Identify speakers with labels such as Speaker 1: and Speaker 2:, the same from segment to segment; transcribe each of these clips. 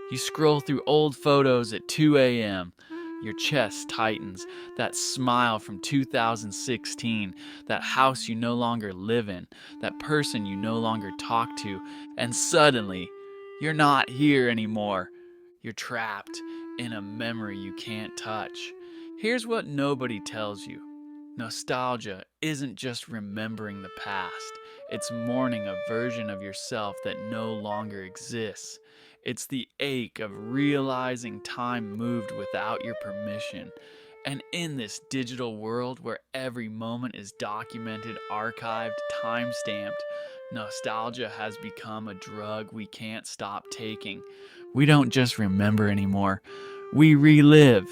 Speaker 1: You scroll through old photos at 2 a.m. Your chest tightens. That smile from 2016, that house you no longer live in, that person you no longer talk to, and suddenly, you're not here anymore. You're trapped in a memory you can't touch. Here's what nobody tells you. Nostalgia isn't just remembering the past, it's mourning a version of yourself that no longer exists. It's the ache of realizing time moved without your permission. And in this digital world where every moment is documented, archived, time stamped, nostalgia has become a drug we can't stop taking. We don't just remember anymore, we relive,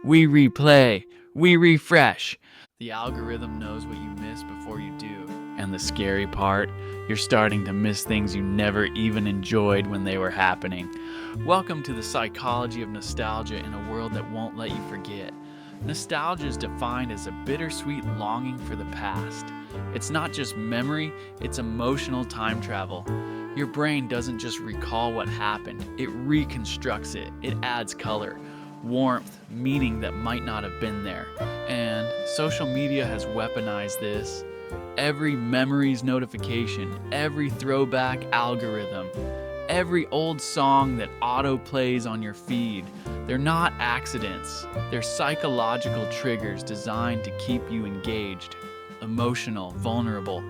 Speaker 1: we replay, we refresh. The algorithm knows what you miss before you do. And the scary part, you're starting to miss things you never even enjoyed when they were happening. Welcome to the psychology of nostalgia in a world that won't let you forget. Nostalgia is defined as a bittersweet longing for the past. It's not just memory, it's emotional time travel. Your brain doesn't just recall what happened, it reconstructs it. It adds color, warmth, meaning that might not have been there. And social media has weaponized this. Every memories notification, every throwback algorithm, every old song that auto plays on your feed, they're not accidents. They're psychological triggers designed to keep you engaged, emotional, vulnerable.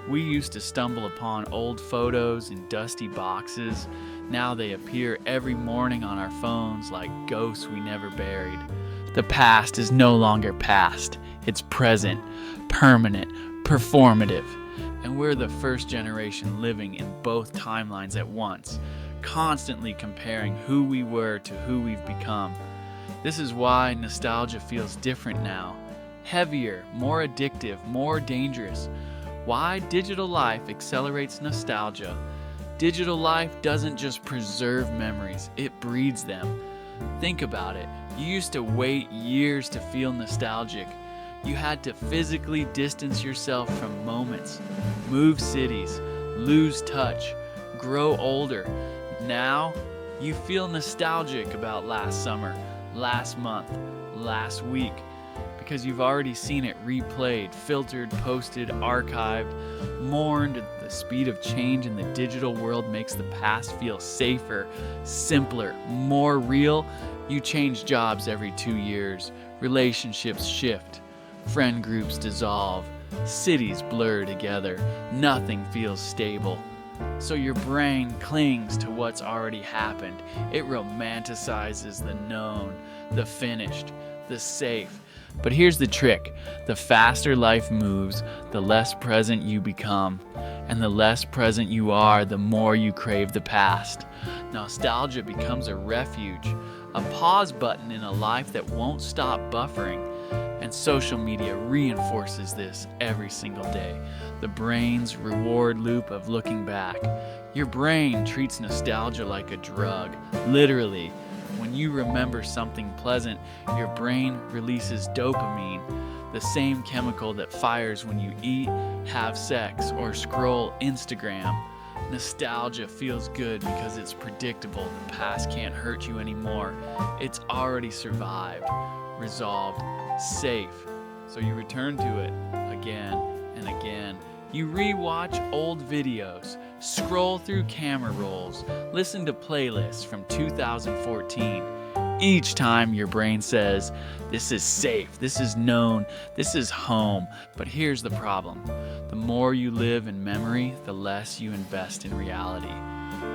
Speaker 1: We used to stumble upon old photos in dusty boxes. Now they appear every morning on our phones like ghosts we never buried. The past is no longer past. It's present, permanent, performative. And we're the first generation living in both timelines at once, constantly comparing who we were to who we've become. This is why nostalgia feels different now. Heavier, more addictive, more dangerous. Why digital life accelerates nostalgia. Digital life doesn't just preserve memories, it breeds them. Think about it. You used to wait years to feel nostalgic. You had to physically distance yourself from moments, move cities, lose touch, grow older. Now, you feel nostalgic about last summer, last month, last week, because you've already seen it replayed, filtered, posted, archived, mourned. The speed of change in the digital world makes the past feel safer, simpler, more real. You change jobs every 2 years, relationships shift, friend groups dissolve, cities blur together, nothing feels stable. So your brain clings to what's already happened. It romanticizes the known, the finished, the safe. But here's the trick. The faster life moves, the less present you become. And the less present you are, the more you crave the past. Nostalgia becomes a refuge, a pause button in a life that won't stop buffering. And social media reinforces this every single day. The brain's reward loop of looking back. Your brain treats nostalgia like a drug, literally. When you remember something pleasant, your brain releases dopamine, the same chemical that fires when you eat, have sex, or scroll Instagram. Nostalgia feels good because it's predictable. The past can't hurt you anymore. It's already survived, resolved, safe. So you return to it again and again. You re-watch old videos, scroll through camera rolls, listen to playlists from 2014. Each time your brain says, this is safe, this is known, this is home. But here's the problem. The more you live in memory, the less you invest in reality.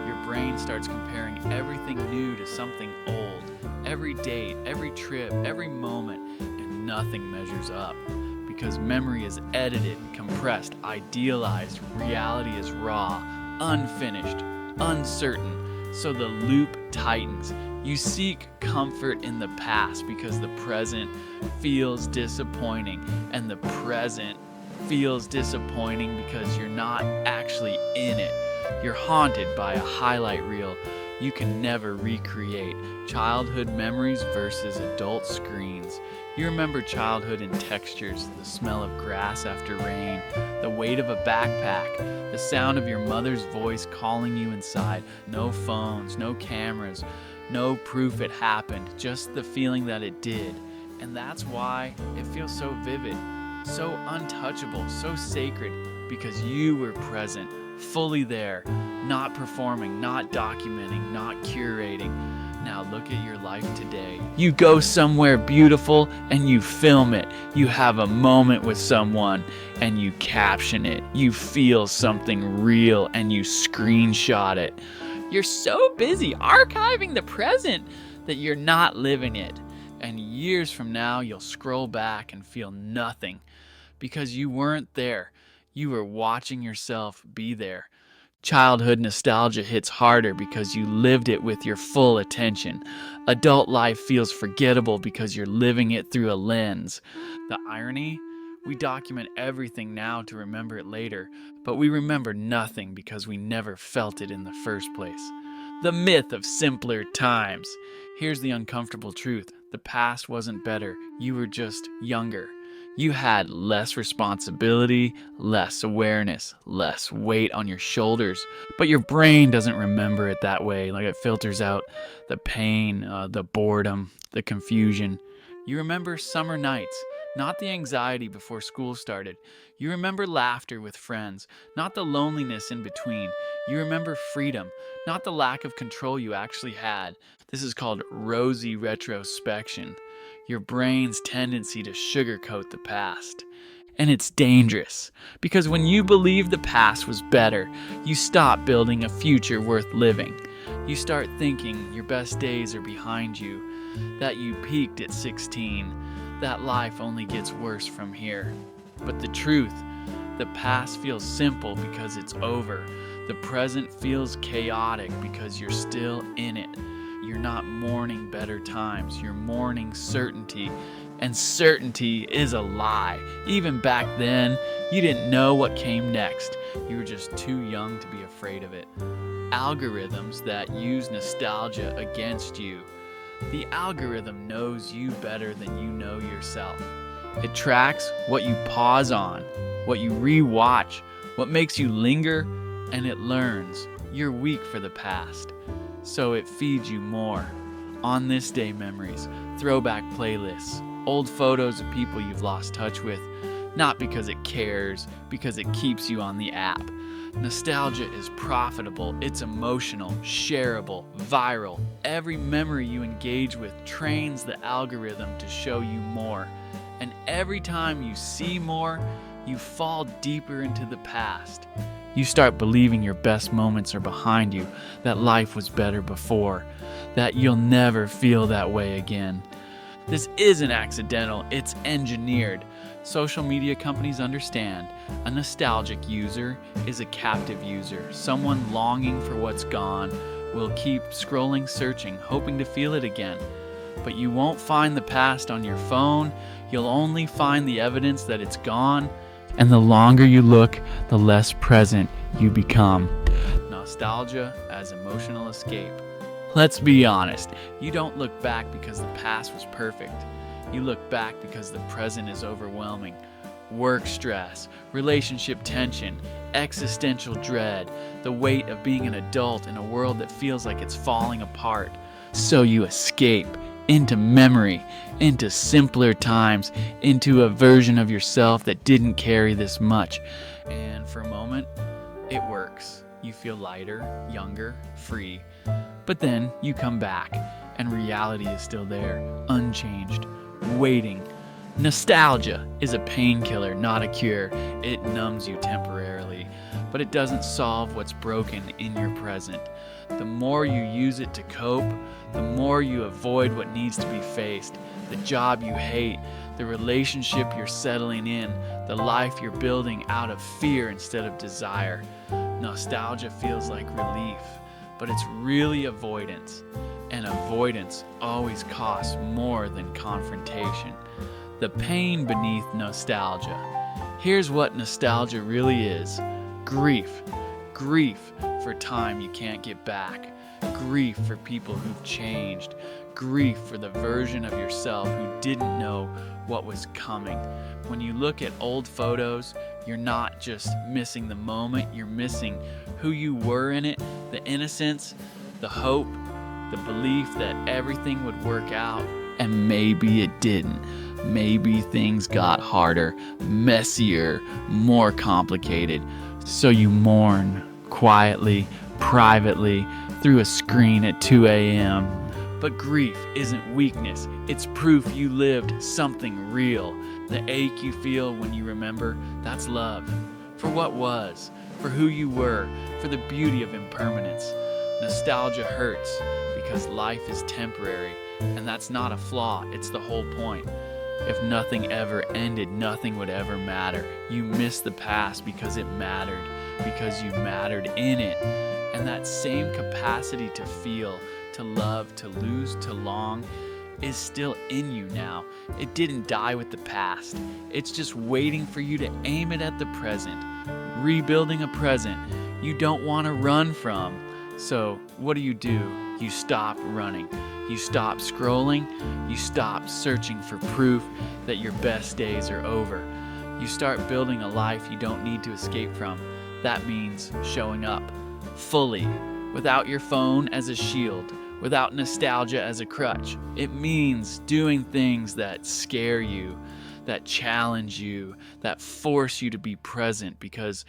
Speaker 1: Your brain starts comparing everything new to something old. Every date, every trip, every moment, and nothing measures up. Because memory is edited, compressed, idealized, reality is raw, unfinished, uncertain. So the loop tightens. You seek comfort in the past because the present feels disappointing, and the present feels disappointing because you're not actually in it. You're haunted by a highlight reel. you can never recreate. Childhood memories versus adult screens. You remember childhood in textures, the smell of grass after rain, the weight of a backpack, the sound of your mother's voice calling you inside. No phones, no cameras, no proof it happened, just the feeling that it did. And that's why it feels so vivid, so untouchable, so sacred, because you were present, fully there, not performing, not documenting, not curating. Now look at your life today. You go somewhere beautiful and you film it. You have a moment with someone and you caption it. You feel something real and you screenshot it. You're so busy archiving the present that you're not living it. And years from now, you'll scroll back and feel nothing because you weren't there. You were watching yourself be there. Childhood nostalgia hits harder because you lived it with your full attention. Adult life feels forgettable because you're living it through a lens. The irony? We document everything now to remember it later, but we remember nothing because we never felt it in the first place. The myth of simpler times. Here's the uncomfortable truth. The past wasn't better. You were just younger. You had less responsibility, less awareness, less weight on your shoulders. But your brain doesn't remember it that way. Like, it filters out the pain, the boredom, the confusion. You remember summer nights, not the anxiety before school started. You remember laughter with friends, not the loneliness in between. You remember freedom, not the lack of control you actually had. This is called rosy retrospection. Your brain's tendency to sugarcoat the past. And it's dangerous, because when you believe the past was better, you stop building a future worth living. You start thinking your best days are behind you, that you peaked at 16, that life only gets worse from here. But the truth, the past feels simple because it's over. The present feels chaotic because you're still in it. You're not mourning better times, you're mourning certainty. And certainty is a lie. Even back then, you didn't know what came next. You were just too young to be afraid of it. Algorithms that use nostalgia against you. The algorithm knows you better than you know yourself. It tracks what you pause on, what you rewatch, what makes you linger, and it learns you're weak for the past. So it feeds you more. On this day memories, throwback playlists, old photos of people you've lost touch with, not because it cares, because it keeps you on the app. Nostalgia is profitable, it's emotional, shareable, viral. Every memory you engage with trains the algorithm to show you more. And every time you see more, you fall deeper into the past. You start believing your best moments are behind you, that life was better before, that you'll never feel that way again. This isn't accidental, it's engineered. Social media companies understand. A nostalgic user is a captive user, someone longing for what's gone, will keep scrolling, searching, hoping to feel it again. But you won't find the past on your phone, you'll only find the evidence that it's gone. And the longer you look, the less present you become. Nostalgia as emotional escape. Let's be honest, you don't look back because the past was perfect. You look back because the present is overwhelming. Work stress, relationship tension, existential dread, the weight of being an adult in a world that feels like it's falling apart. So you escape into memory, into simpler times, into a version of yourself that didn't carry this much. And for a moment, it works. You feel lighter, younger, free. But then you come back, and reality is still there, unchanged, waiting. Nostalgia is a painkiller, not a cure. It numbs you temporarily, but it doesn't solve what's broken in your present. The more you use it to cope, the more you avoid what needs to be faced. The job you hate, the relationship you're settling in, the life you're building out of fear instead of desire. Nostalgia feels like relief, but it's really avoidance. And avoidance always costs more than confrontation. The pain beneath nostalgia. Here's what nostalgia really is. Grief. Grief for time you can't get back. grief for people who've changed, grief for the version of yourself who didn't know what was coming. When you look at old photos, you're not just missing the moment, you're missing who you were in it, the innocence, the hope, the belief that everything would work out. And maybe it didn't. Maybe things got harder, messier, more complicated. So you mourn quietly, privately, through a screen at 2 a.m. But grief isn't weakness. It's proof you lived something real. The ache you feel when you remember, that's love. For what was, for who you were, for the beauty of impermanence. Nostalgia hurts because life is temporary, and that's not a flaw, it's the whole point. If nothing ever ended, nothing would ever matter. You miss the past because it mattered, because you mattered in it. And that same capacity to feel, to love, to lose, to long is still in you now. It didn't die with the past. It's just waiting for you to aim it at the present, rebuilding a present you don't want to run from. So what do? You stop running. You stop scrolling. You stop searching for proof that your best days are over. You start building a life you don't need to escape from. That means showing up fully, without your phone as a shield, without nostalgia as a crutch. It means doing things that scare you, that challenge you, that force you to be present, because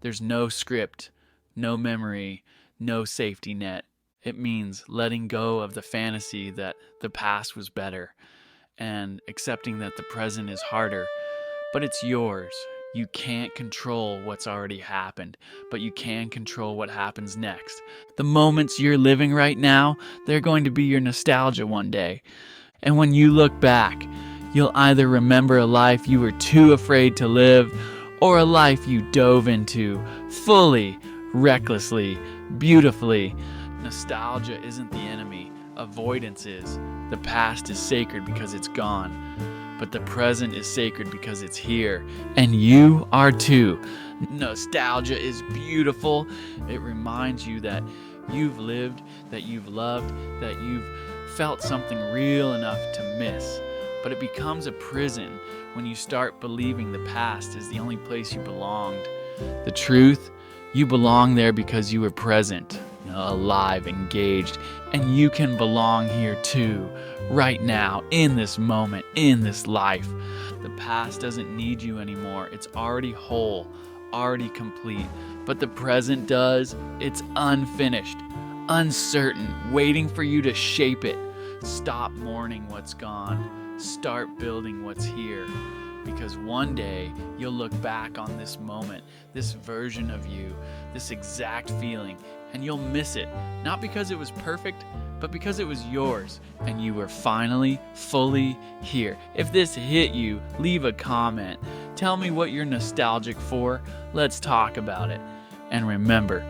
Speaker 1: there's no script, no memory, no safety net. It means letting go of the fantasy that the past was better and accepting that the present is harder, but it's yours. You can't control what's already happened, but you can control what happens next. The moments you're living right now, they're going to be your nostalgia one day. And when you look back, you'll either remember a life you were too afraid to live, or a life you dove into fully, recklessly, beautifully. Nostalgia isn't the enemy, avoidance is. The past is sacred because it's gone, but the present is sacred because it's here, and you are too. Nostalgia is beautiful. It reminds you that you've lived, that you've loved, that you've felt something real enough to miss. But it becomes a prison when you start believing the past is the only place you belonged. The truth, you belong there because you were present, alive, engaged, and you can belong here too, right now, in this moment, in this life. The past doesn't need you anymore. It's already whole, already complete. But the present does. It's unfinished, uncertain, waiting for you to shape it. Stop mourning what's gone. Start building what's here. Because one day you'll look back on this moment, this version of you, this exact feeling, and you'll miss it. Not because it was perfect, but because it was yours and you were finally fully here. If this hit you, leave a comment. Tell me what you're nostalgic for. Let's talk about it. And remember,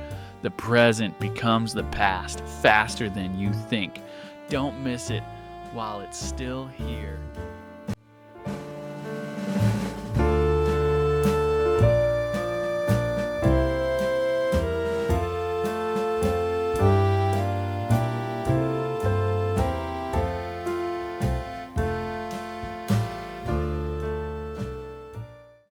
Speaker 1: the present becomes the past faster than you think. Don't miss it while it's still here.